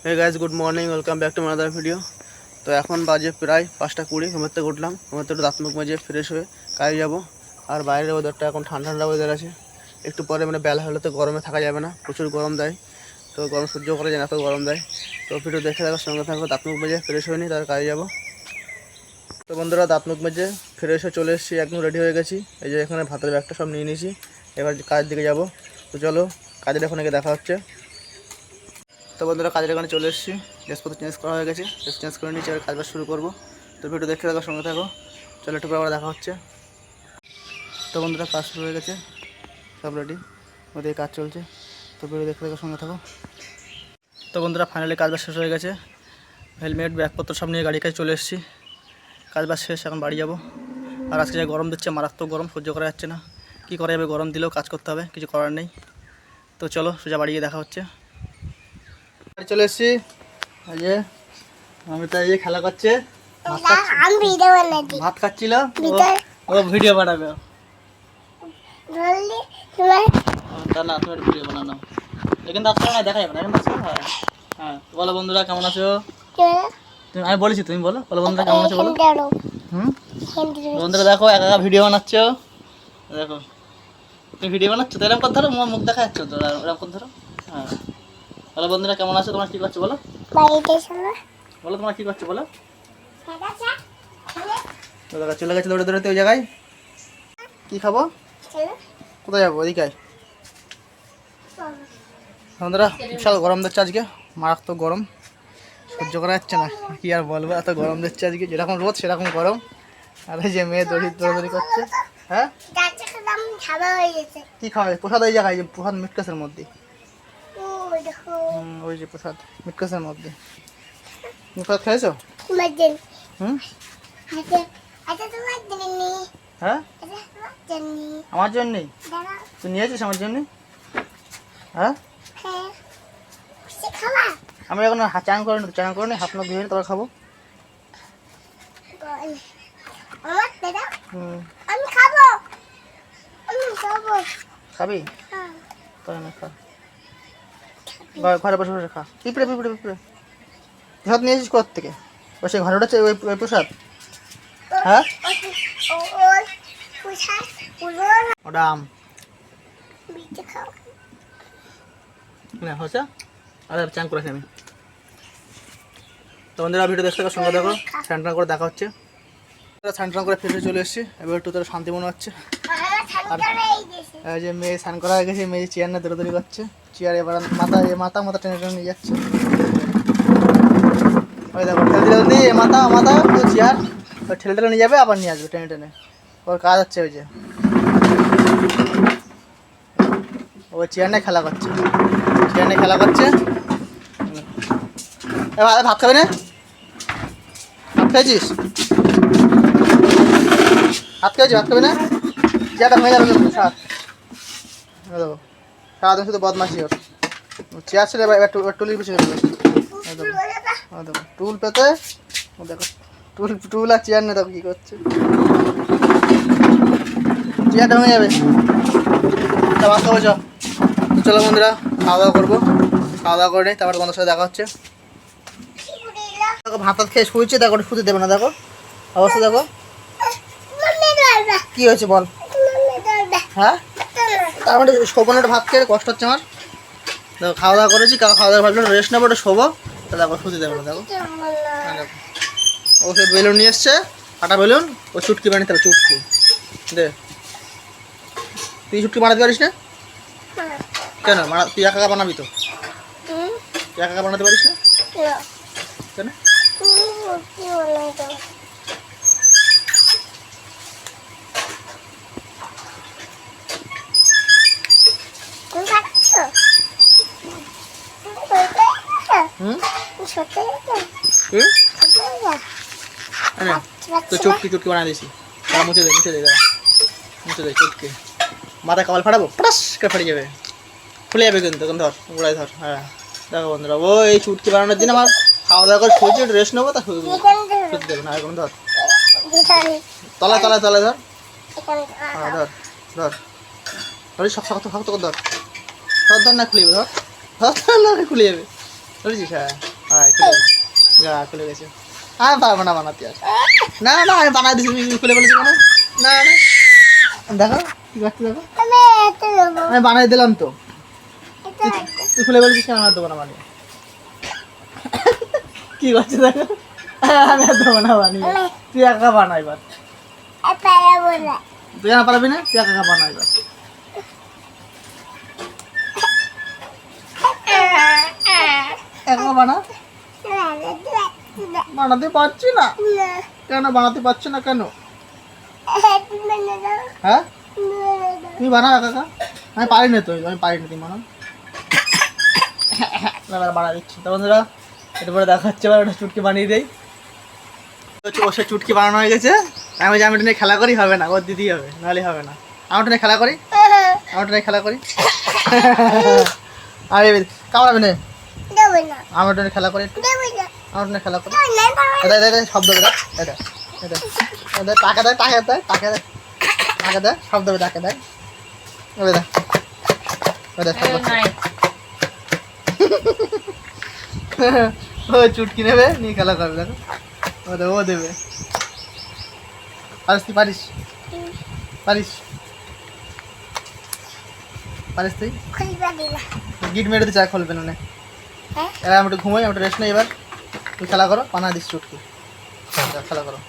Hey guys, good morning, welcome back to mother video. তো এখন বাজে প্রায় 5টা 20। ঘুমের থেকে উঠলাম, ঘুমের থেকে দাঁত মুখ মেজে ফ্রেশ হয়ে কাজে যাবো। আর বাইরের ওয়েদারটা এখন ঠান্ডা ঠান্ডা ওয়েদার আছে। একটু পরে বেলা হলে তো গরমে থাকা যাবে না, প্রচুর গরম দেয়। তো গরম সহ্য করা যায় না, এত গরম দেয়। তো ভিডিও দেখে থাকার সঙ্গে থাকবো। দাঁত মুখ মেজে ফ্রেশ হয়ে নিই, তার কাজে যাবো। তো বন্ধুরা, দাঁত মুখ মেজে ফ্রেশ হয়ে চলে এসেছি, একদম রেডি হয়ে গেছি। এই যে এখানে ভাতের ব্যাগটা সব নিয়ে নিয়েছি, এবার কাজের দিকে যাব। তো চলো, কাজের এখন দেখা হচ্ছে। তো বন্ধুরা, কাজের এখানে চলে এসেছি, ড্রেসপত্র চেঞ্জ করা হয়ে গেছে, ড্রেস চেঞ্জ করে নিচ্ছি, আর কাজবাজ শুরু করবো। তো ভিডিও দেখতে থাকার সঙ্গে থাকো, চলো একটু পরে আবার দেখা হচ্ছে। তো বন্ধুরা, কাজ শুরু হয়ে গেছে, সব রেডি, ওদের কাজ চলছে। তো ভিডিও দেখতে থাকার সঙ্গে থাকো। তো বন্ধুরা, ফাইনালি কাজবাজ শেষ হয়ে গেছে, হেলমেট ব্যাগপত্র সব নিয়ে গাড়ি কাছে চলে এসেছি। কাজবাজ শেষ, এখন বাড়ি যাব। আর আজকে যা গরম দিচ্ছে, মারাত্মক গরম, সহ্য করা যাচ্ছে না। কী করা যাবে, গরম দিলেও কাজ করতে হবে, কিছু করার নেই। তো চলো সোজা বাড়ি গিয়ে দেখা হচ্ছে। চলে এসেছি, এই যে আমি তো এই যে খেলা করছে, ভাত খাচ্ছিল, ও ভিডিও বানাবে। না, তোমার ভিডিও বানানো এখানে আসলে না, দেখা যাবে না, এখানে আসলে। হ্যাঁ, বলো বন্ধুরা কেমন আছো? আমি বলেছি, তুমি বলো, বন্ধুরা কেমন আছো বলো। বন্ধুরা দেখো, একা একা ভিডিও বানাচ্ছ, দেখো তুমি ভিডিও বানাচ্ছ তো, এরকম করে ধরো, মুখ দেখা যাচ্ছে তো, এরকম করে ধরো। হ্যাঁ, বলো বন্ধুরা কেমন আছো, তোমার কি করছো বলো, বলো তোমার কি করছো বলো। চলে গেছে দৌড়ে দৌড়াতে ওই জায়গায়। কি খাবো, কোথায় যাবো, ওদিকে বন্ধুরা। বিশাল গরম দিচ্ছে আজকে, মারাত্মক গরম, সহ্য করা যাচ্ছে না। কি আর বলবো, এত গরম দিচ্ছে আজকে, যেরকম রোদ সেরকম গরম। আর এই যে মেয়ে দৌড়ি করছে। হ্যাঁ, কি খাওয়া যায়, প্রসাদ ওই জায়গায়, প্রসাদ মিটকাসের মধ্যে। ওই যে প্রসাদ মিটকাসের মধ্যে। তুমি প্রসাদ খেয়েছো? হ্যাঁ, আমার জন্যই তুই নিয়েছিস, আমার জন্য? হ্যাঁ, আমি এখন চান করে নি, হাত মুখ ধুয়ে তবে খাবো। খাবি? খা, ঘরে বসে বসে খা। পিঁপড়ে পিঁপড়ে পিঁপড়ে প্রসাদ নিয়েছিস কোথা থেকে? বসে ঘরে উঠেছে ওই প্রসাদ? হ্যাঁ, ওটা আম না হচ্ছে। আরে চান করেছি আমি। তো বন্ধুরা, ভিডিও দেখতে সঙ্গে দেখো, স্নান টান করে দেখা হচ্ছে। স্নান টান করে ফিরে চলে এসেছি, এবার একটু তোর শান্তি মনে হচ্ছে। আর এই যে মেয়ে স্নান করা হয়ে গেছে, মেয়ে চেয়ার নিয়ে দৌড়াদৌড়ি করছে। চেয়ার এবার মাথা টেনে টেনে নিয়ে যাচ্ছে। ওই দেখো, ঠেলে মাথা চেয়ার ঠেলে ঠেলে নিয়ে যাবে, আবার নিয়ে আসবে টেনে টেনে। ওর কাজ হচ্ছে ওই যে, ওই চেয়ার নিয়ে খেলা করছে, ভাত খাবি না? ভাত খেয়েছিস? ভাত খাবি না? চেয়ারটা ভেঙে যাবে সার দেবো। সারাদিন শুধু বদমাসি ওর। চেয়ার ছেড়ে এবার টুলির পিছিয়ে দেবে। দেখো টুল পেতে, দেখো টুল আর চেয়ার নিয়ে দেখো কী করছে। চেয়ারটা ভেঙে যাবে। ভাত খাবো, চলো বন্ধুরা, খাওয়া দাওয়া করবো। খাওয়া দাওয়া করে নিই, তারপর বন্ধুর সাথে দেখা হচ্ছে। দেখো ভাত খেয়ে শুয়েছে, দেখো শুতে দেবে না, দেখো অবস্থা দেখো কি হয়েছে বল। হ্যাঁ, তার মানে শোভনের ভাত খেয়ে কষ্ট হচ্ছে আমার। দেখো খাওয়া দাওয়া করেছি, খাওয়া দাওয়া ভাবলাম রেস্ট নেবো, ওটা শোবো, তা দেখো শুতে দেবে না। দেখো ও সে বেলুন নিয়ে এসছে, আটা বেলুন, ও চুটকি বানিয়ে দেবে, চুটকি দে। তুই চুটকি বানাতে পারিস না কেন? তুই একা বানাবি তো, একা বানাতে পারিস না কেন? তো চুটকি বানাই দিয়েছি, মুছে দে চুটকি। মাথায় কপাল ফাটাবো, পটাস করে ফাটে যাবে, খুলে যাবে কিন্তু। তখন ধর উড়াই ধর। হ্যাঁ, দেখো বন্ধুরা, ও এই চুটকি বানানোর দিন আমার খাওয়া দাওয়া করে শুয়েছি, রেস্ট নেবো, তা শুতে দেবে না। এখন ধর তলায় ধর। হ্যাঁ, ধর সব শক্ত করে ধর না, খুলে যাবে। ধর না, খুলে যাবে, ধরেছিস? হ্যাঁ, খুলে গেছে। আমি পারবো না বানাতে আর। না না আমি বানাই দিচ্ছি, তুমি খুলে বলেছি কেন? না না দেখো কি করছে দেখো, আমি বানাই দিলাম তো। তুই খুলে বলেছিস কেন? আমার দেবো না বানিয়ে। কি করছে দেখো, আমি আর দেবো না বানিয়ে। তুই একা বানা এবার। তুই না পারবি না, তুই একা বানা এবার। একা বানা। বানাতে পারছি না কেন? বানাতে পারছি না কেন? হ্যাঁ তুমি বানাও একা। আমি পারি না তো, আমি পারি না, তুমি বানাও। এবার বানা দিচ্ছি তো বন্ধুরা। এরপরে দেখা হচ্ছে, এবার ওটা চুটকি বানিয়ে দেয়। ওসে চুটকি বানানো হয়ে গেছে। আমি যে আমি ওটা নিয়ে খেলা করি, হবে না, ওর দিতেই হবে, নাহলে হবে না। আমি ওটা নিয়ে খেলা করি, আমি ওটা নিয়ে খেলা করি। আমি কামড়াবে না, আমি ওটা নিয়ে খেলা করি, আমার ওটা নিয়ে খেলা করি। এটা শব্দ দেয়, এটা এটা এটা টাকা দেয়, টাকা দেয়, টাকা দেয়, টাকা দেয়, শব্দ দেয়, টাকা দেয়। ওই দেখ, ওই দেখ ও চুটকি নেবে, নিয়ে খেলা করবে। দেখো ও দেবে। পারিস তুই? পারিস? পারিস? পারিস তুই? গিট মেরে দিয়ে চা খুলবে না। এবার আমি একটু ঘুমাই, আমি একটু রেস্ট নেই। এবার তুই খেলা করো, বানা দিস চুটকি, খেলা করো।